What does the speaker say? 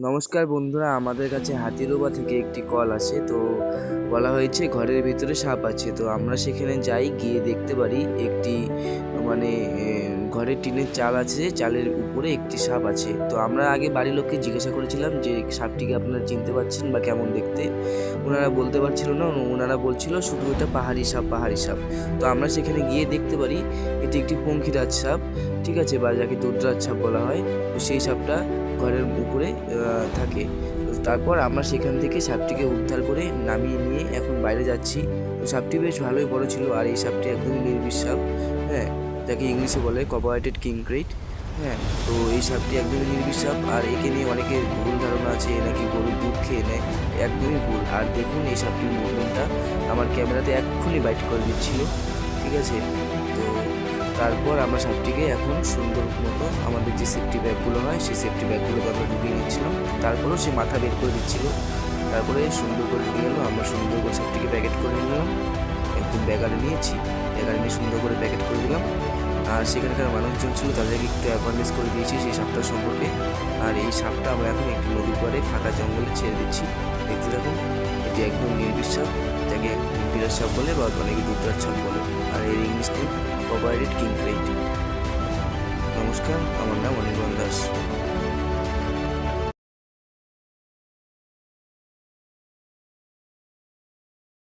নমস্কার বন্ধুরা, আমাদের কাছে হাতিরোবা থেকে একটি কল আসে। তো বলা হয়েছে ঘরের ভিতরে সাপ আছে। তো আমরা সেখানে যাই, গিয়ে দেখতে পারি একটি মানে ঘরের টিনের চাল আছে, চালের উপরে একটি সাপ আছে। তো আমরা আগে বাড়ির লোককে জিজ্ঞাসা করেছিলাম যে সাপটিকে আপনারা চিনতে পারছেন বা কেমন দেখতে। ওনারা বলতে পারছিল না, ওনারা বলছিল শুধু এটা পাহাড়ি সাপ, পাহাড়ি সাপ। তো আমরা সেখানে গিয়ে দেখতে পারি এটি একটি পঙ্খিরাজ সাপ, ঠিক আছে, বা যাকে দুধরাজ সাপ বলা হয়। তো সেই সাপটা ঘরের উপরে থাকে। তো তারপর আমরা সেখান থেকে সাপটিকে উদ্ধার করে নামিয়ে নিয়ে এখন বাইরে যাচ্ছি। তো সাপটি বেশ ভালোই বড় ছিল, আর এই সাপটি একদমই নির্বিষ সাপ, হ্যাঁ, যাকে ইংলিশে বলে কভারেটেড কিংক্রেট। হ্যাঁ, তো এই সাপটি একদমই নির্বিষ সাপ, আর একে নিয়ে অনেকের ভুল ধারণা আছে এ নাকি গরুর দুধ খেয়ে নেয়। একদমই ভুল। আর দেখুন এই সাপটির মুভমেন্টটা আমার ক্যামেরাতে এক্ষুনি বাইট করে দিচ্ছিল, ঠিক আছে। তো তারপর আমরা সাপটিকে এখন সুন্দর মতো আমাদের যে সেফটি ব্যাগগুলো হয় সেই সেফটি ব্যাগগুলোতে আমরা ঢুকিয়ে নিচ্ছিলাম। তারপরেও সে মাথা বের করে দিচ্ছিল, তারপরে সুন্দর করে ঢুকে গেল। আমরা সুন্দর করে সাপটিকে প্যাকেট করে নিলাম, একদম ব্যাগারে নিয়েছি, ব্যাগারে নিয়ে সুন্দর করে প্যাকেট করে দিলাম। আর সেখানকার মানুষজন ছিল, তাদেরকে একটু অ্যাওয়ারনেস করে দিয়েছি সেই সাপটার সম্পর্কে। আর এই সাপটা আমরা এখন একটি নদীর পাড়ে ফাঁকা জঙ্গলে ছেড়ে দিচ্ছি। দেখতে থাকুন, এটি একদম নির্বিষ সাপ, যাকে বিরাট সাপ বলে বা অনেকে দুধরাজ সাপ বলে। আর এর ইংলিশ নেম কভারেটেড কিংক্রেট। নমস্কার, আমার নাম অনির্বাণ দাস।